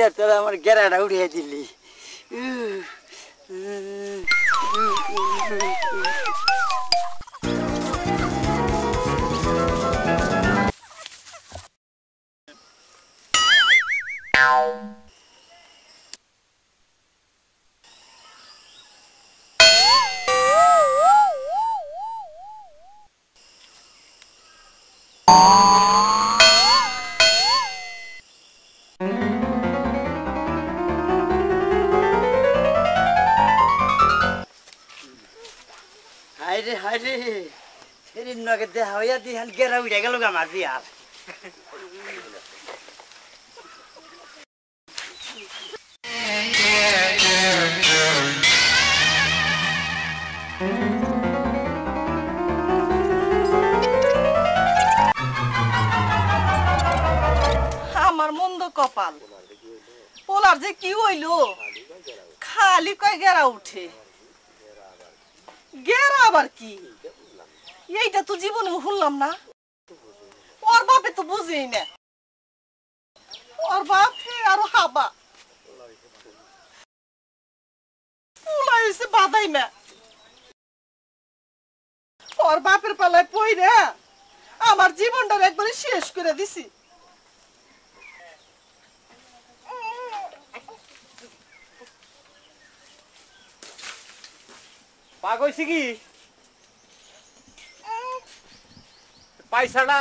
আর তোরা আমার গেরাটা উঠিয়ে দিলি। হায়রে হায়রে ফেরির নগে দেখা হইয়া দিহান গেরা উঠে গেল আমার বিয়ার। আমার মন্দ কপাল, পোলার যে কি হইল, খালি কয় গেরা উঠে। গেরা আবার কি? এইটা তো জীবনে শুনলাম না। ওর বাপে তো বুঝেই না। ওর বাপ আরো হাবা পোলা হয়েছে বাদাই না। ওর বাপের পালায় পইরা আমার জীবনটা একবারে শেষ করে দিছি। পাক হইছে কি পয়সাটা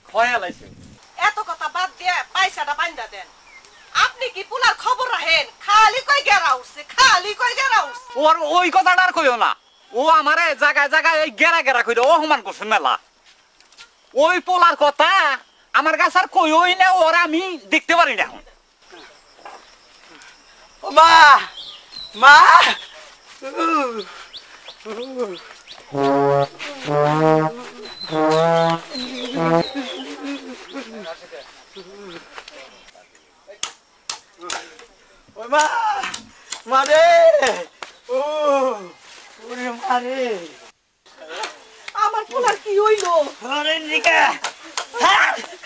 খয়া লাইছে। এত কথা বাদ দিয়ে পয়সাটা বান্ধা দেন। আপনি কি পুলার খবর রাখেন? খালি কই গেরা উঠছে, খালি কই গেরা উঠছে। ওর ওই কথাটা আর কইও না। ও আমারে জায়গায় জায়গায় এই গেরা গেরা কইরা অপমান করছে মেলা। ওই পোলার কথা আমার কাছে আর কইওই না, ওর আমি দেখতে পারি না এখন। মা মা ওই মা মারে ও ওরে মারে আমার পুলার কি হইলো? আরে নিকা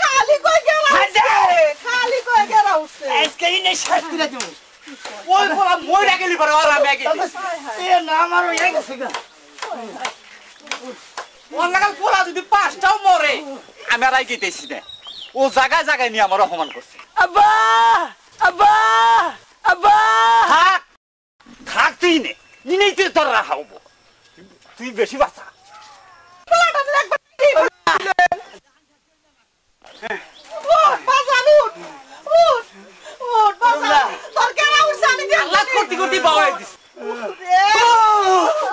খালি কই গেরা উঠছে, খালি কই গেরা উঠছে। আজকে ইনে শাস্তি না তুমি ওই পোলা মইরা গেলি পরে ওর আমি আগে সে না আমার হয়ে গেছে গা। ওর লাগাল পোলা যদি পাঁচটাও মরে আমি আর আইতেছি না। ও জায়গায় জায়গায় নিয়ে আমার অপমান করছে। আব্বা আব্বা আব্বা থাক থাক তুই নে ইনেই তুই তোর রাখা হবো। তুই বেশি বাঁচা।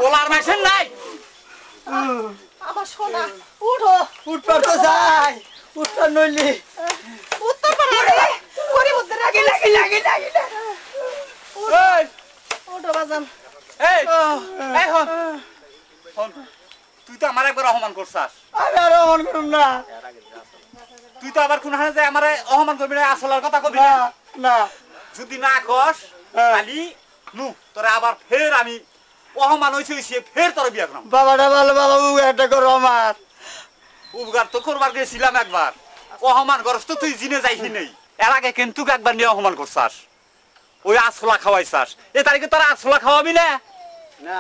ওলার মেশিন নাই। আমার সোনা উঠো, উঠবার তো যাই উঠবার নইলি উত্তর পাড়া করি মধ্যে রাখি লাগি লাগি লাগি এই উঠো বাজান। এই এই হন হন তুই তো আমার একবার অপমান করছাস। আমি আর অমন করুম না। তুই তো আবার কোন হানে যে আমারে অপমান করবি না, আসলার কথা কবি না। না যদি না কস খালি নু তোরা আবার ফের আমি অপমান হইছে ফের তোর বিয়া করব। বাবাটা ভালো বাবা একটা করো আমার উপকার তো করবার গেছিলাম একবার। অপমান করস তো তুই জিনে যাইছি নেই। এর আগে কিন্তু একবার নিয়ে অপমান করছাস, ওই আসলা খাওয়াইছাস। এ তারিখে তোরা আসলা খাওয়াবি না না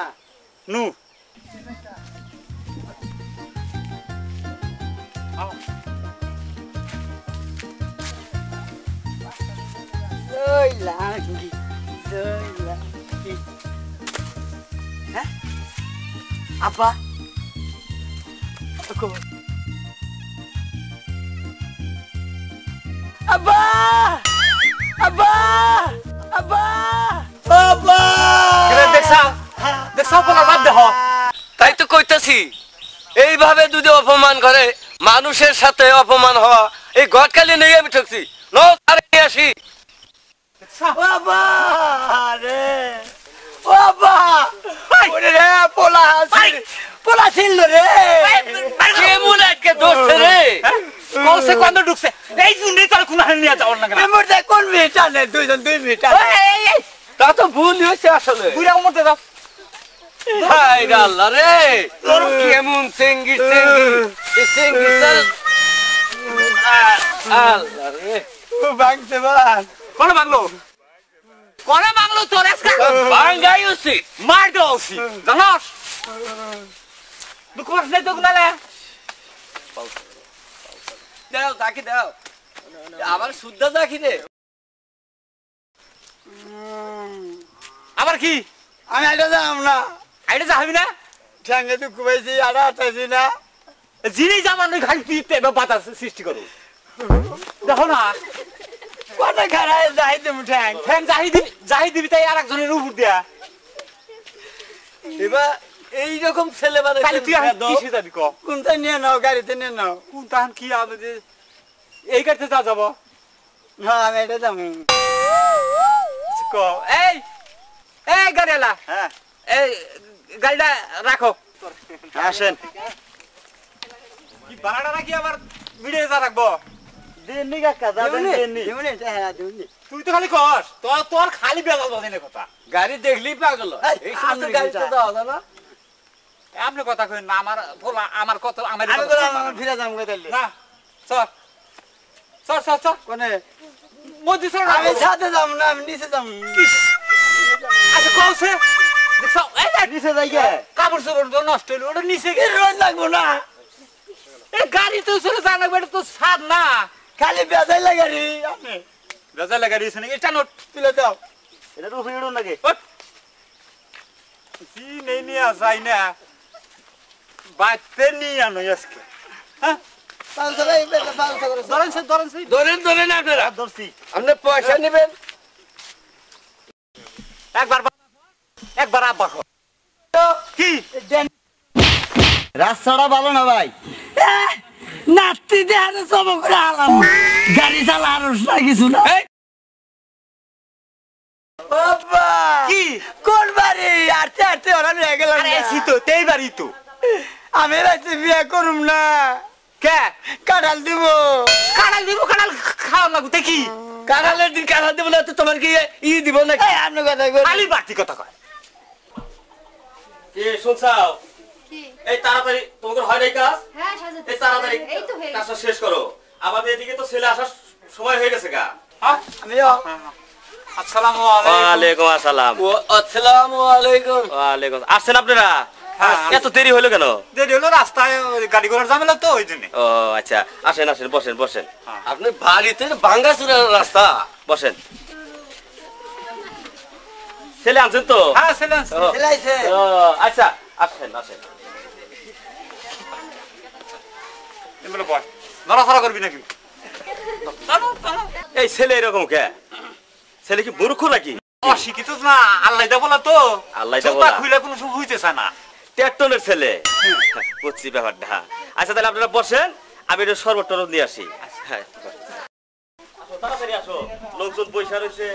নু। জয় লাঙ্গি জয় লাঙ্গি। হ্যাঁ আব্বা আব্বা আব্বা আব্বা আব্বা দেখছাও দেখছাও পোলা বাদ দেহ। তাই তো কইতাছি, এইভাবে যদি অপমান করে মানুষের সাথে অপমান হওয়া, এই গটকালি নেই আমি ঠকছি। নো আরে নিয়ে আসি। বাবা রে বাবা ওরে রে পোলা পোলা ছিল রে কেমন আজকে দোষে রে? কলসে কোন ঢুকছে এই জুন্ডি তোর কোন হানে নিয়ে যাওয়ার না কেন? মেমোরটা কোন মিনিট আনে দুইজন 2 মিনিট আনে তা তো ভুল হয়েছে আসলে। বুইরা মরতে যাও। হাই রে আল্লাহ রে, কেমন চেঙ্গি চেঙ্গি এই চেঙ্গি আল্লাহ রে। ভাঙছে বান কোনে মাগলো তোর আজকে ভাঙ্গাই উচিত মার দেওয়া উচিত জানোস দুঃখ নেই তো গুনালে দাও তাকে দাও আবার শুদ্ধ দেখি রে আবার কি আমি আইটা যাম না আইডে যাবি না ঠ্যাঙ্গে তো কুবাইছি আড়া আটাইছি না জিনিস আমার নই খালি তুই এবার বাতাস সৃষ্টি করো দেখো না কোনে খারায় যাই তুমি ঠ্যাং ফ্যান জাহি দিবি তাই আর একজনের উপর দিয়া এবার এইরকম ছেলে মানে তাহলে তুই আর কিসে যাবি ক কোনটা নিয়ে নাও গাড়িতে নিয়ে নাও কোন তাহান কি হবে যে এই গাড়িতে যা যাবো না আমি এটা যাবো ক এই গাড়িওয়ালা হ্যাঁ এই গাড়িটা রাখো আসেন কি ভাড়াটা নাকি আবার ভিড়ে যা রাখবো দেননি কাকা যাবেন দেননি দেননি হ্যাঁ দেননি তুই তো খালি কস তোর খালি বেজাল বাজে কথা গাড়ি দেখলেই পাগল এই সমস্ত গাড়িতে দাও না আপনি কথা কই না আমার বলা আমার কত আমার আমি বললাম আমার ফিরে যাম গেলে না চল কোনে মধ্যে চল আমি সাথে যাম না আমি নিচে যাম আচ্ছা কওছে দেখছো এই দেখ, নিচে যাই গে কাপড় চোপড় তো নষ্ট হইলো ওটা নিচে গেছে রোজ লাগবো না এই গাড়ি তো চলে জানা বেটা তো সাদ না খালি বেজাই লাগে রে আপনি রাজা লাগা দিয়েছে নাকি এটা নোট তুলে দাও এটা তো ফিরুন নাকি কি নেই নিয়ে যাই না বাইতে নিয়ে আনো আজকে হ্যাঁ 500 ভাই 500 করে ধরেন ধরেন আপনারা ধরছি আপনি পয়সা নেবেন একবার আব্বা কর। কি রাস্তাটা ভালো না ভাই নাতি দেহারে সব করে আলাম গাড়ি চালা আর কিছু না বাবা কি কোন বাড়ি আরতে আরতে ওরা নিয়ে গেলাম আরে এসি তো তেই বাড়ি তো আমি রাতে বিয়ে করুম না কে কাঁঠাল দিব কাঁঠাল দিব কাঁঠাল খাওয়া লাগু তে কি কাঁঠালের দিন কাঁঠাল দেবো না তো তোমার কি দিব নাকি এই আপনি কথা কই খালি বাড়তি কথা কয় কি শুনছাও কি? এই তাড়াতাড়ি তোমাদের হয় নাই কাজ হ্যাঁ সাজাতে এই তাড়াতাড়ি এই তো হয়ে কাজটা শেষ করো আমাদের এদিকে তো ছেলে আসার সময় হয়ে গেছে গা হ্যাঁ আমিও আসসালামু আলাইকুম ওয়ালাইকুম আসসালাম ও আসসালামু আলাইকুম ওয়ালাইকুম আসছেন আপনারা হ্যাঁ, এত দেরি হলো কেন দেরি হলো রাস্তায় ওই গাড়ি ঘোড়ার ঝামেলা তো ওই জন্য ও আচ্ছা আসেন আসেন বসেন বসেন আপনি বাড়িতে ভাঙ্গাচুরার রাস্তা বসেন ছেলে আনছেন তো হ্যাঁ ছিলেন ও, এলাইছে ও, আচ্ছা আসেন আসেন এগুলো বল নড়াচড়া করবি নাকি এই ছেলে এরকম কে ছেলে কি মূর্খ নাকি অশিক্ষিত না আল্লাহ দা বলা তো আল্লাহ দা চোখটা বলা। খুলে কোনো সময় হইতেছে না ট্যাক্টনের ছেলে বুঝছি ব্যাপারটা আচ্ছা তাহলে আপনারা বসেন আমি একটু শরবত টরবত নিয়ে আসি হ্যাঁ আসো তাড়াতাড়ি আসো লোকজন পয়সা রয়েছে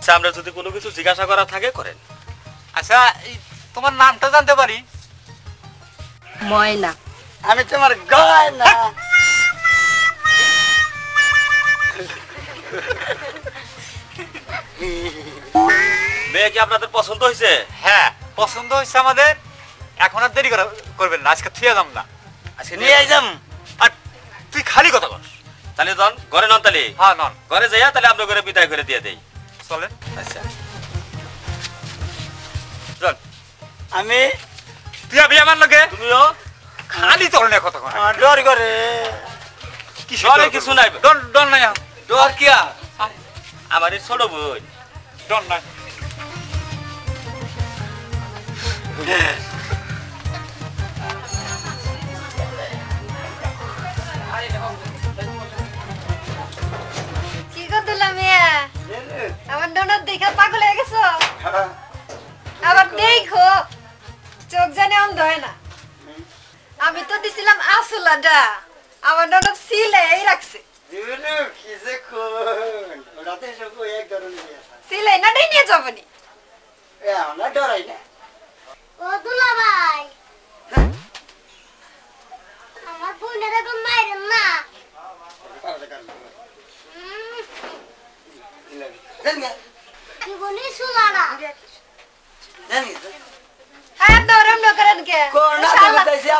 আমরা যদি কোনো কিছু জিজ্ঞাসা করা থাকে করেন আচ্ছা এই তোমার নামটা জানতে পারি ময়না আমি তোমার গয়না মেয়ে কি আপনাদের পছন্দ হয়েছে হ্যাঁ পছন্দ হয়েছে আমাদের এখন আর দেরি করবেন না আজকে থুয়ে যাম না আজকে নিয়ে যাম আর তুই খালি কথা বল তাহলে দন ঘরে নন তাহলে হ্যাঁ নন ঘরে যাইয়া তাহলে আপনার ঘরে বিদায় করে দিয়ে দেই চলেন আচ্ছা চল আমি তুই আবি আমার লগে তুমিও খালি চলে না কথা আমার ডর করে ডরে কিছু নাই ডন ডন নাই ডর কি আর আমার এই ছোট বোন ডন নাই কি করতেলা মিয়া আমার ননদ দেখা পাগল হয়ে গেছো আবার দেখো চোখ জানে অন্ধ হয় না আমি তো দিছিলাম আসলাটা আমার ননদ সিলাই রাখছে সিলাই না নিয়ে যাবনি ডরাই না ও দুলা ভাই আমার বোনের এরকম মাইরেন না জীবনে সুলানা হাত ধরম না করেন কে করোনা দেখাইছি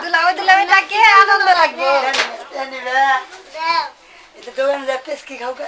দুলাভাই ডাকে আনন্দ লাগবে এটা তো পেস কি খাও কা